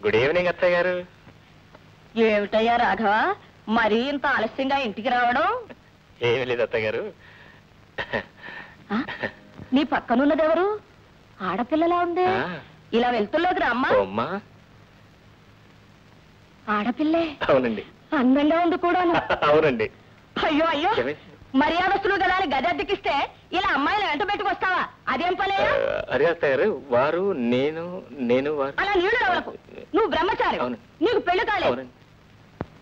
Good evening అత్తయ్య గారు. ఏమిటయ్యా రాఘవ, మరీ ఇంత ఆలస్యంగా ఇంటికి రావడం? ఏమి లేదు అత్తయ్య గారు. నీ పక్కనున్నదెవరు? ఆడపిల్లలా ఉంది. ఇలా వెళ్తుల్లోకి రమ్మా. అమ్మా ఆడపిల్లే? అవునండి. అందంగా ఉంది కూడా. అవునండి. అయ్యో అయ్యో, మర్యాదస్తులు కదా అని గదెక్కిస్తే ఇలా అమ్మాయిలు వెంట పెట్టుకొస్తావా? అదేం పనే? అరే అత్తయ్య గారు, వారు నేను వారు. అలా నీళ్ళు ఎవరకు? నువ్వు బ్రహ్మచారి, నీకు పెళ్లి కాలేదు.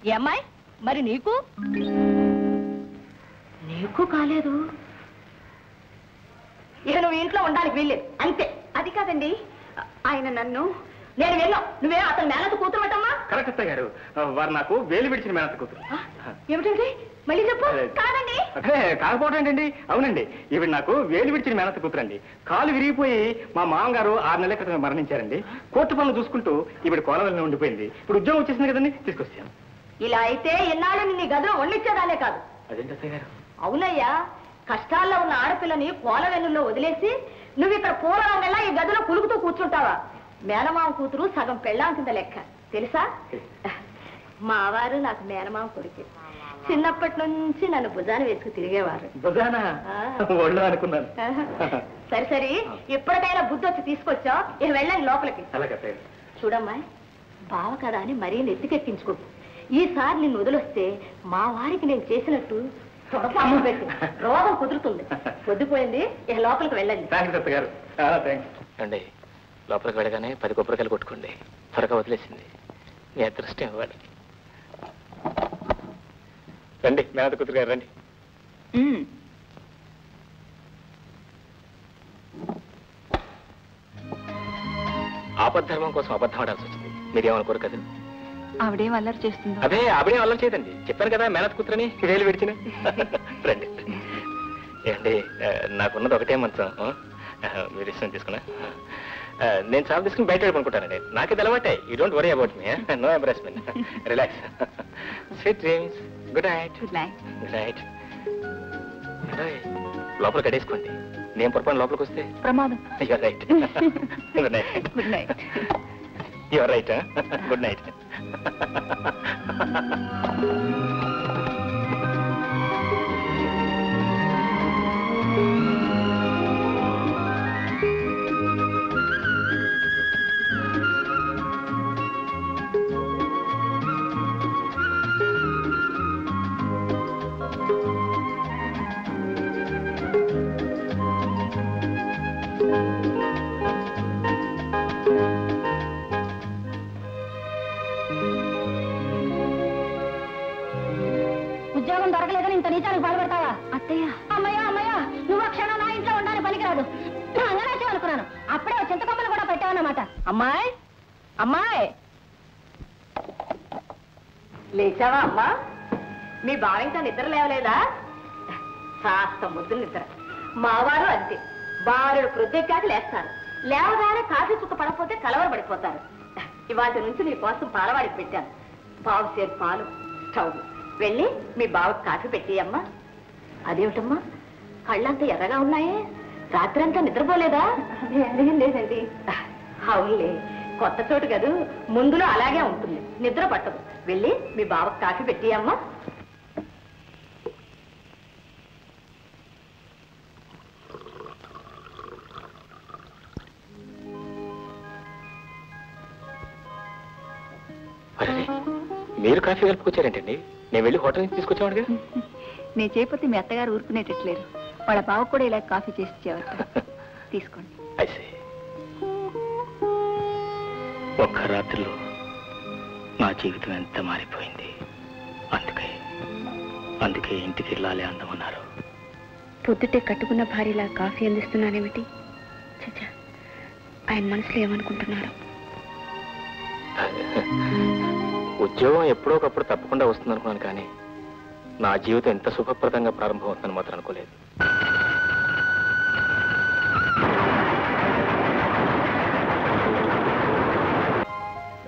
ఏ అమ్మాయి మరి? నీకు కాలేదు. ఇక నువ్వు ఇంట్లో ఉండడానికి వీల్లేదు అంతే. అది కాదండి, ఆయన నన్ను నేను వెళ్ళా. నువ్వే అతను మేనత కూతురు అటమ్మా? కరెక్ట్ అత్తయ్య గారు, వారు నాకు వేలు విడిచిన మేనత కూతురు. ఏమిటండి మళ్ళీ చెప్పు. కాదండి. కాకపోవడం ఏంటండి? అవునండి, ఈవిడ నాకు వేలు విడిచిన మేనత కూతురు అండి. కాలు విరిగిపోయి మా మామగారు 6 నెలల క్రితం మరణించారండి. కోర్టు పనులు చూసుకుంటూ ఈవిడ కోలవల్ని ఉండిపోయింది. ఇప్పుడు ఉద్యోగం వచ్చేసింది కదండి, తీసుకొచ్చాను. ఇలా అయితే ఎన్నాళ్ళు నిన్ను గదిలో వండిచ్చేదానే కాదు. అదేంటి అత్తయ్య గారు? అవునయ్యా, కష్టాల్లో ఉన్న ఆడపిల్లని కోలవెన్నుల్లో వదిలేసి నువ్వు ఇక్కడ పూర్వంగా ఈ గదిలో కులుకుతూ కూర్చుంటావా? మేనమామ కూతురు సగం పెళ్ళాం కింద లెక్క, తెలుసా? మావారు నాకు మేనమామ కొడుకు. చిన్నప్పటి నుంచి నన్ను భుజాన వేసుకు తిరిగేవారు. అనుకున్నాను. సరే ఎప్పటికైనా బుద్ధి వచ్చి తీసుకొచ్చావు. ఇక వెళ్ళండి లోపలికి. చూడమ్మా, బావ కదా అని మరీ నెత్తికెక్కించుకో. ఈసారి నిన్ను వదిలొస్తే మా వారికి నేను చేసినట్టు తొడపాము పెట్టి రోగం కుదురుతుంది. పొద్దుపోయింది, ఇక లోపలికి వెళ్ళండి. అండి, లోపలికి వెళ్ళగానే 10 కొబ్బరికాయలు కొట్టుకోండి. త్వరగా వదిలేసింది. మీ అదృష్టం ఇవ్వాలి. రండి మేనత కూతురు గారు, రండి. ఆపద్ధర్మం కోసం అబద్ధం ఆడాల్సి వచ్చింది. మీరేమనుకోరు కదా? ఆవిడేం అల్లరి చేస్తుంది? అదే ఆవిడేం అల్లరి చేయదండి. చెప్పాను కదా మేనత కూతురని. వేలు విడిచిన. రండి. ఏమండి, నాకున్నది ఒకటే మంచం. మీరు ఇష్టం తీసుకున్నా. నేను చాలా తీసుకుని బయట అనుకుంటానండి. నాకు ఇది అలవాటే. You don't worry about me. No embarrassment. Relax. Sweet dreams. Good night. Good night. Good night. లోపల కడేసుకోండి. నేను పొరపాటు లోపలికి వస్తే ప్రమాదం. You're right. Good night. Good night. You're right. Good night. ఉద్యోగం దొరకలేదని ఇంత నీచానికి బాధపడతావా? అత్తయ్య, అమ్మయ్యా అమ్మయ్యా, నువ్వు క్షణం నా ఇంట్లో ఉండాలని పనికిరాదు. అంగనాచే అనుకున్నాను. అప్పుడే చింతకొమ్మలు కూడా పెట్టావన్నమాట. అమ్మాయి అమ్మాయి, లేచావా అమ్మా? మీ బావ ఇంకా నిద్ర లేవలేదా? కాస్త ముద్దులు నిద్ర. మావారు అంతే, బారుడు ప్రొద్దెక్కాక లేస్తారు. లేవగానే కాఫీ చుక్క పడకపోతే కలవరపడిపోతారు. ఇవాటి నుంచి నీ కోసం పాలవాడికి పెట్టాను. బావు సేపు పాలు, స్టవ్. వెళ్ళి మీ బావకు కాఫీ పెట్టియమ్మా. అదేమిటమ్మా, కళ్ళంతా ఎర్రగా ఉన్నాయే? రాత్రంతా నిద్రపోలేదా? లేదండి. అవునులే, కొత్త చోటు కదూ, ముందులో అలాగే ఉంటుంది, నిద్ర పట్టదు. వెళ్ళి మీ బావకు కాఫీ పెట్టియమ్మా. మీరు కాఫీ కలుపుకొచ్చారేంటండి? నేను వెళ్ళి హోటల్ నుంచి తీసుకొచ్చాను కదా. నేను చేయకపోతే మీ అత్తగారు ఊరుకునేటట్లేరు. వాళ్ళ బావ కూడా ఇలా కాఫీ చేసి ఇచ్చేవారు. తీసుకోండి. ఒక్క రాత్రిలో నా జీవితం ఎంత మారిపోయింది. అందుకే ఇంటికి వెళ్ళాలి అందమన్నారు. పొద్దుటే కట్టుకున్న భార్యలా కాఫీ అందిస్తున్నానేమిటి? చచ్చా, ఆయన మనసులో ఏమనుకుంటున్నారు? ఉద్యోగం ఎప్పుడో ఒకప్పుడు తప్పకుండా వస్తుంది అనుకున్నాను, కానీ నా జీవితం ఎంత సుఖప్రదంగా ప్రారంభం అవుతుందని మాత్రం అనుకోలేదు.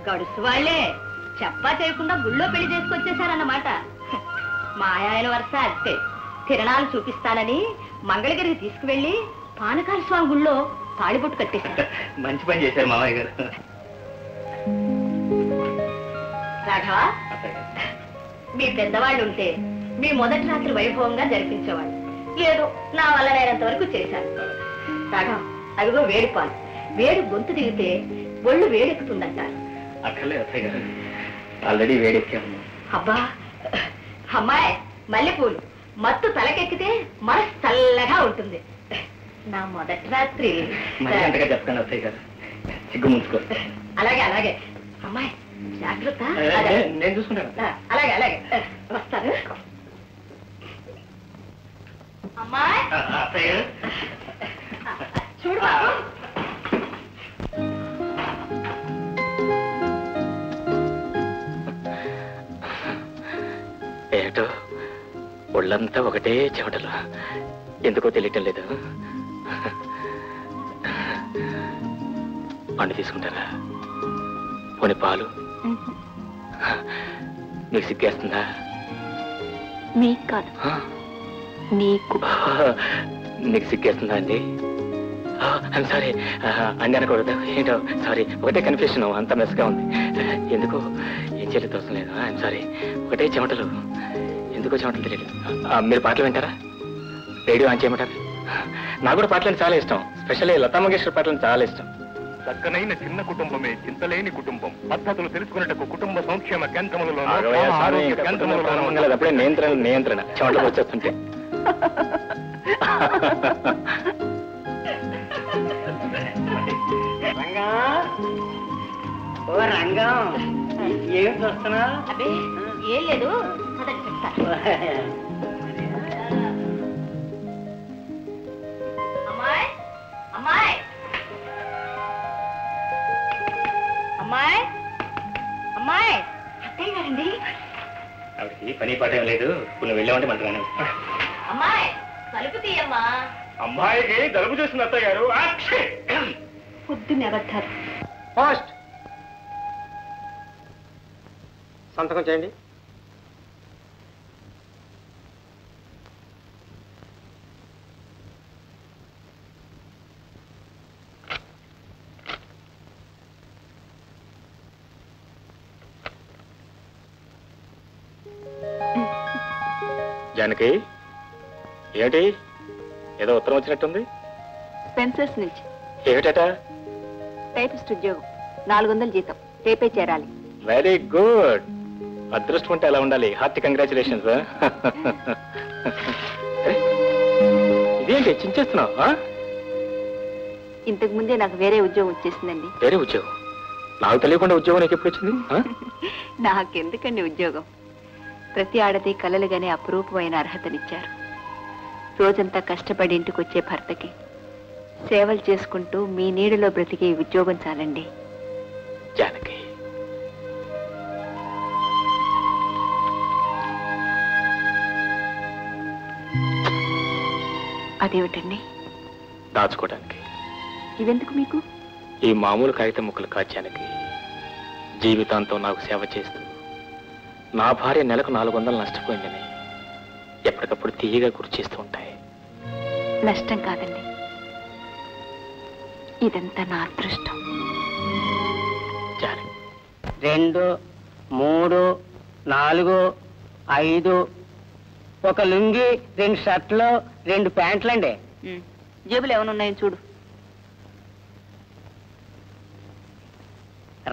గడుసు వాళ్ళే చెప్పా చేయకుండా గుళ్ళో పెళ్లి చేసుకొచ్చేశారన్నమాట. మా ఆయన వరుస అంతే. తిరణాలు చూపిస్తానని మంగళగిరికి తీసుకువెళ్లి పానకాల స్వామి గుళ్ళో తాళిబొట్టు కట్టేశారు. మంచి పని చేశారు మామయ్య గారు. రాఘవ, మీ పెద్దవాళ్ళు ఉంటే మీ మొదటి రాత్రి వైభవంగా జరిపించేవాళ్ళు. ఏదో నా వల్ల నేనంత వరకు చేశాను. రాఘవ, అదిగో వేడి పాలు. వేడి గొంతు దిగితే ఒళ్ళు వేడెక్కుతుందంటారు. అక్కర్లేదు అత్తయ్య గారు, ఆల్రెడీ వేడెక్కాము. అబ్బా అమ్మాయి, మల్లెపూలు మత్తు తలకెక్కితే మనసు చల్లగా ఉంటుంది. నా మొదటి రాత్రి అంతగా చెప్పండి అత్తయ్య గారు, సిగ్గు ముంచుకో. అలాగే అలాగే అమ్మాయి, జాగ్రత్త. నేను చూసుకుంటాను. అలాగే అలాగే వస్తాను. అమ్మాయి అత్తయ్య గారు, చూడు బాబు. ఏటో ఒళ్ళంతా ఒకటే చెమటలు, ఎందుకో తెలియటం లేదు. పండు తీసుకుంటారా? పోనీ పాలు? మీకు సిగ్గేస్తుందా? మీకు కాదు, నీకు. మీకు సిగ్గేస్తుందా అండి? ఐమ్ సారీ అండి అనకూడదు. ఏంటో సారీ, ఒకటే కన్ఫ్యూషన్, అంత మెస్గా ఉంది. ఎందుకో ఏం చేయలేదు, అవసరం లేదు. ఐమ్ సారీ, ఒకటే చెమటలు, ఎందుకో చెమటలు తెలియదు. మీరు పాటలు వింటారా? రేడియో ఆన్ చేయమంటారా? నాకు కూడా పాటలు చాలా ఇష్టం, స్పెషల్లీ లతా మంగేష్కర్ పాటలు చాలా ఇష్టం. చక్కనైన చిన్న కుటుంబమే చింతలేని కుటుంబం. పద్ధతులు తెలుసుకున్నట్టు కుటుంబ సంక్షేమ కేంద్రములలో అప్పుడే నియంత్రణ చెమటలు వచ్చేస్తుంటే. రంగం, ఏం చూస్తున్నా? అదే ఏం లేదు, అమ్మాయి అమ్మాయి అమ్మాయి అమ్మాయి, అత్తయ్య గారండి. ఆవిడకి పని పాట ఏం లేదు, నువ్వు వెళ్ళామంటే మంటగానే. అమ్మాయి కలుపు తీయమ్మా. అమ్మాయికి జలుబు చేసిన అత్తయ్య గారు. పొద్దున్నే అబద్ధాలు. పోస్ట్ సంతకం చేయండి. జానకి, ఏమిటి ఏదో ఉత్తరం వచ్చినట్టుంది? స్పెన్సర్స్ నుంచి. ఏమిటట? టైపిస్ట్ ఉద్యోగం, 400 జీతం, రేపే చేరాలి. Very good. అదృష్టం ఉంటే అలా ఉండాలి. Hearty congratulations. ఇదేంటి చించేస్తున్నావు? ఇంతకు ముందే నాకు వేరే ఉద్యోగం వచ్చేసిందండి. వేరే ఉద్యోగం? నాకు తెలియకుండా ఉద్యోగం నీకు ఎప్పుడు వచ్చింది? నాకెందుకండి ఉద్యోగం? ప్రతి ఆడది కలలుగానే అపురూపమైన అర్హతనిచ్చారు. రోజంతా కష్టపడి ఇంటికి వచ్చే భర్తకి సేవలు చేసుకుంటూ మీ నీడలో బ్రతికే ఉద్యోగం చాలండి. జానకి, అదేమిటండి? దాచుకోవడానికి. ఇవెందుకు మీకు? ఈ మామూలు కాగితం ముక్కలు కాచానికి జీవితాంతం నాకు సేవ చేస్తూ నా భార్య నెలకు 400 నష్టపోయిందని ఎప్పటికప్పుడు తీయగా గుర్తు చేస్తూ ఉంటాయి. నష్టం కాదండి, ఇదంతా నా అదృష్టం. 2, 3, 4, 5, ఒక లుంగి, 2 షర్ట్లు, 2 ప్యాంట్లండి. జేబులు ఏమైనా ఉన్నాయో చూడు.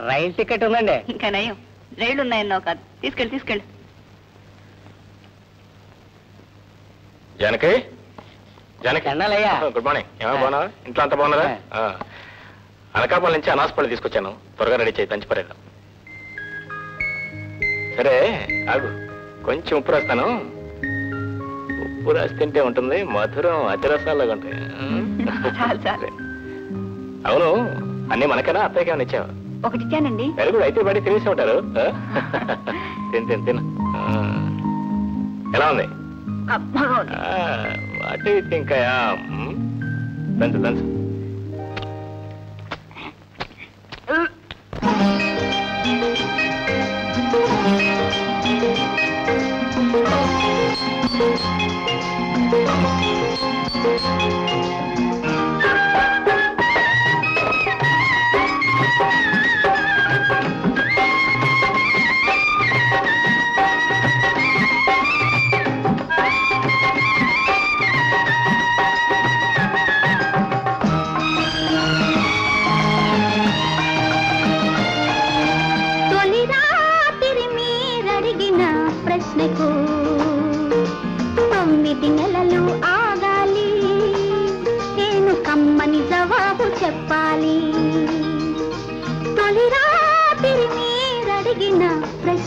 రైలు టికెట్ ఉందండి. ఇంకా నయం, రైళ్లు ఉన్నాయన్నావు కాదు. తీసుకెళ్ళి తీసుకెళ్ళి. జానకి, జానకి, అయ్యా. Good morning. ఏమో బాగున్నావా? ఇంట్లో అంతా బాగున్నారా? అనకాపల్లి నుంచి అనాసపల్లి తీసుకొచ్చాను, త్వరగా రెడీ చేయి, దంచిపరేద్దాం. సరే ఆగు, కొంచెం ఉప్పు రాస్తాను. ఉప్పు రాసి తింటే ఉంటుంది, మధురం అతిరసాలాగా ఉంటాయి. చాలు చాలు. అవును, అన్నీ మనకైనా అత్తయ్యకి ఏమైనా ఇచ్చావా? ఒకటి ఇచ్చానండి. వెరీ గుడ్, అయితే బయట తినేసి ఉంటారు. తిను. ఎలా ఉంది? అటు ఇంకా దంచు.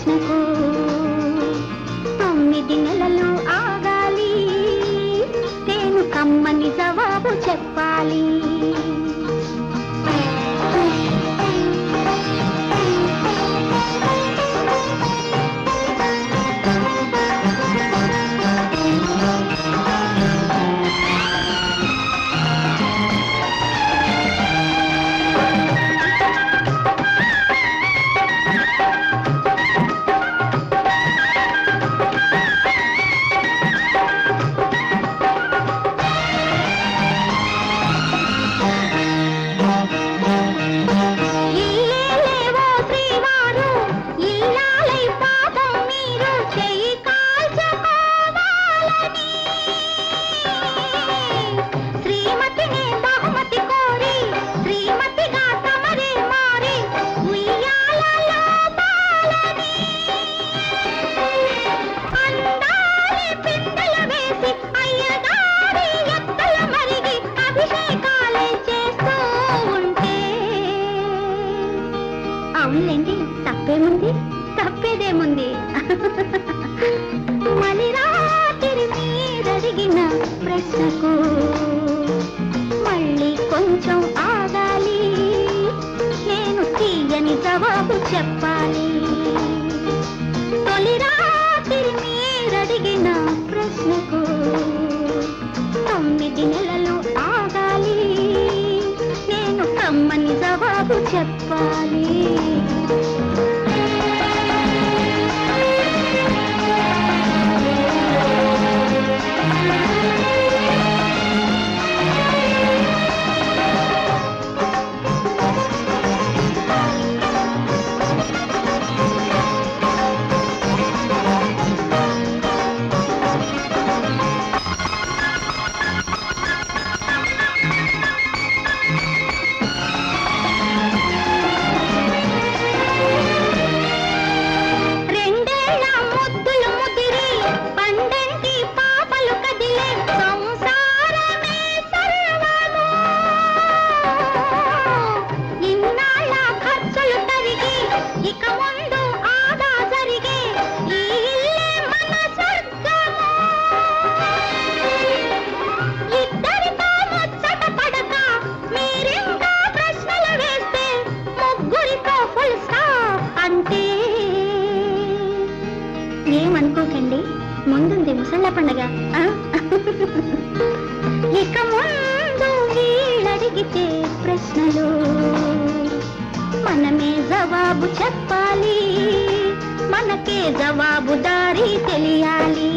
ప్రశ్నకు 9 నెలలు ఆగాలి, నేను కమ్మని జవాబు చెప్పాలి. అవునులేండి, తప్పేదేముంది. మళ్ళీ రాత్రి మీరడిగిన ప్రశ్నకు మళ్ళీ కొంచెం ఆగాలి, నేను తీయని జవాబు చెప్పాలి. తొలి రాత్రి మీరడిగిన ప్రశ్నకు 9 నెలలు ఆగాలి, నేను కమ్మని జవాబు చెప్పాలి. ఏమనుకోకండి, ముందుంది ముసళ్ళ పండగ. ఇక ముందు వీళ్ళడిగితే ప్రశ్నలు మనమే జవాబు చెప్పాలి, మనకే జవాబుదారి తెలియాలి.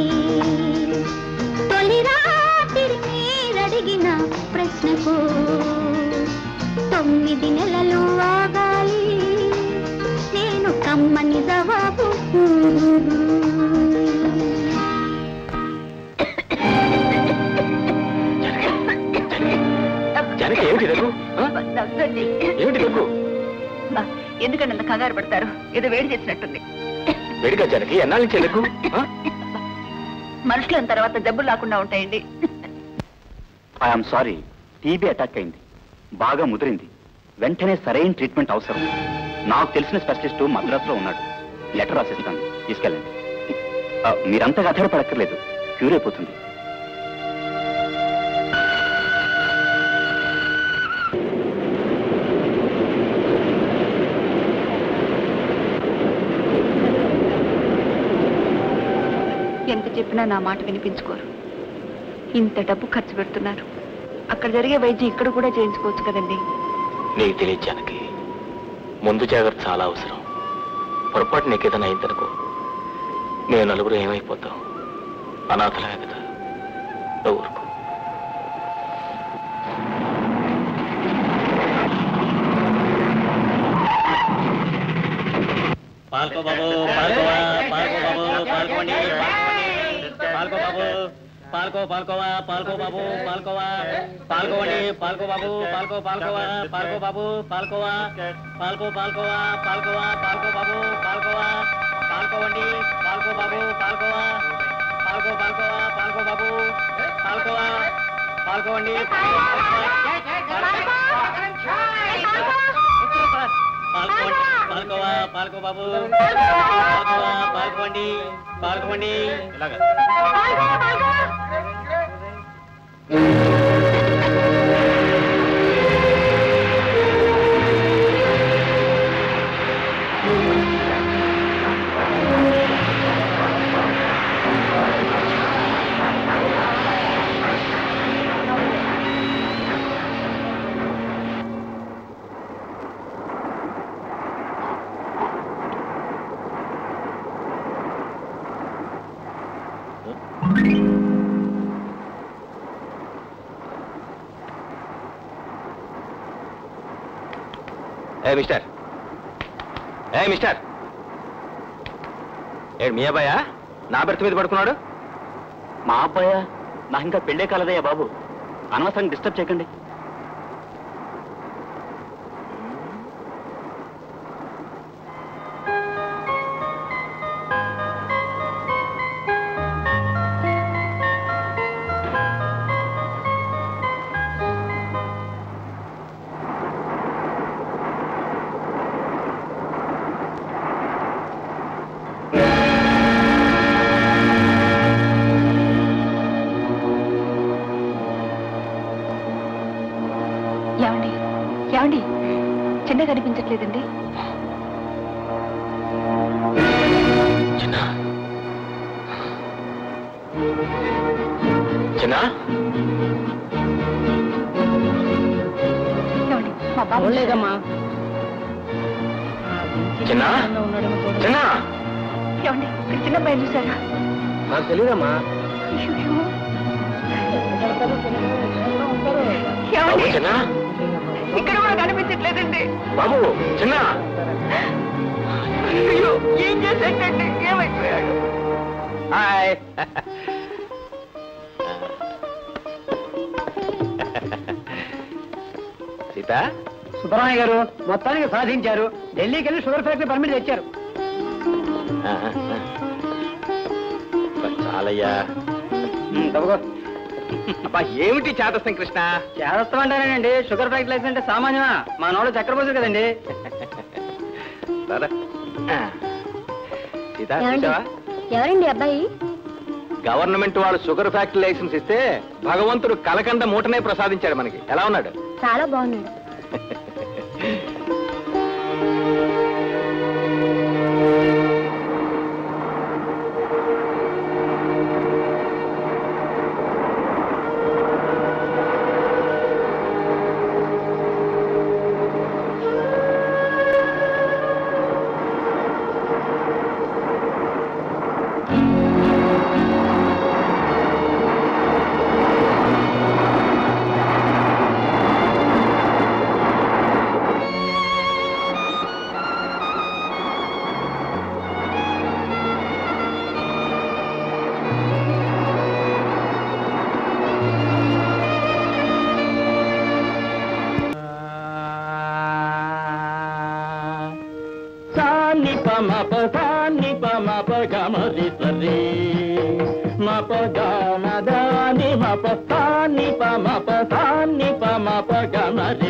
తొలి రాత్రి మీరడిగిన ప్రశ్నకు 9 నెలలు ఆగాలి, నేను కమ్మని జవాబు. ఎందుకంటే అంత కంగారు పడతారు? ఏదో వేడి చేసినట్టుంది. వేడిగా జనకి ఎన్నాళ్ళ నుంచి ఎందుకు? మనుషులు తర్వాత జబ్బులు లేకుండా ఉంటాయండి. ఐఎమ్ సారీ, టీబీ అటాక్ అయింది, బాగా ముదిరింది, వెంటనే సరైన ట్రీట్మెంట్ అవసరం. నాకు తెలిసిన స్పెషలిస్ట్ మద్రాసులో ఉన్నాడు, లెటర్ రాసిస్తాను, తీసుకెళ్ళండి. మీరంతగా ఆధారపడక్కర్లేదు, క్యూర్ అయిపోతుంది. ఎంత చెప్పినా నా మాట వినిపించుకోరు. ఇంత డబ్బు ఖర్చు పెడుతున్నారు, అక్కడ జరిగే వైద్యం ఇక్కడ కూడా చేయించుకోవచ్చు కదండి. నీకు తెలియదు జానకి, ముందు జాగ్రత్త చాలా అవసరం. పొరపాటు నీకేదైనా అయిందనుకో, నేను నలుగురు ఏమైపోతాం? అనాథలమే కదా. ఊరుకో. పాల్కో బాబు, పాల్కోవా, పాల్కో బాబు, పాల్కోండి, పాల్కో బాబు, పాల్కో, పాల్కోవా, పాల్కో బాబు, పాల్కోవా, పాల్కోండి, పాల్కో బాబు, పాల్కో, పాల్కోవా, పాల్కో బాబు, పాల్కోవా, పాల్కో, పాల్కోవా, పాల్కోవా, పాల్కో బాబు, పాల్కోవా, పాల్కోండి, పాల్కో బాబు, పాల్కోవా, పాల్కో, పాల్కోవా, పాల్కో బాబు, పాల్కోవా, పాల్కోండి, పాల్కోవా, పాల్కో బాబు పాల్కోండి పాల్కోండి ఇలాగా మిస్టర్ మిస్టర్ ఏడు మీ అబ్బాయా నా బెర్త్ మీద పడుకున్నాడు? మా అబ్బాయా? నాకు ఇంకా పెళ్ళే కాలేదయ్యా బాబు, అనవసరంగా డిస్టర్బ్ చేయకండి. ఏమండి చిన్న కనిపించట్లేదండి? చిన్న చిన్న ఏమండి మా బాబు లేదమ్మా. చిన్న చిన్న ఏమండి ఇక్కడ చిన్న పైన చూసారా? నాకు తెలియదమ్మా. ఏమండి చిన్న ఇక్కడ కూడా కనిపించట్లేదండి బాబు. చిన్న అయ్యో ఏం చేసేటండి, ఏమైపోయాడు? హాయ్. సీత, సుబ్బరామయ్య గారు మొత్తానికి సాధించారు. ఢిల్లీకి వెళ్ళి షుగర్ ఫ్యాక్టరీ పర్మిట్ తెచ్చారు. చాలయ్యా. తప్పకో. అబ్బా ఏమిటి చేతస్థం కృష్ణ? చేస్తామంటారేనండి, షుగర్ ఫ్యాక్టరీ లైసెన్స్ అంటే సామాన్యమా? మా నోళ్ళు చక్కెర పోసారు కదండి. సీత చూసావా? ఎవరండి అబ్బాయి? గవర్నమెంట్ వాళ్ళు షుగర్ ఫ్యాక్టరీ లైసెన్స్ ఇస్తే భగవంతుడు కలకండ మూటనే ప్రసాదించాడు మనకి. ఎలా ఉన్నాడు? చాలా బాగున్నాడు. మప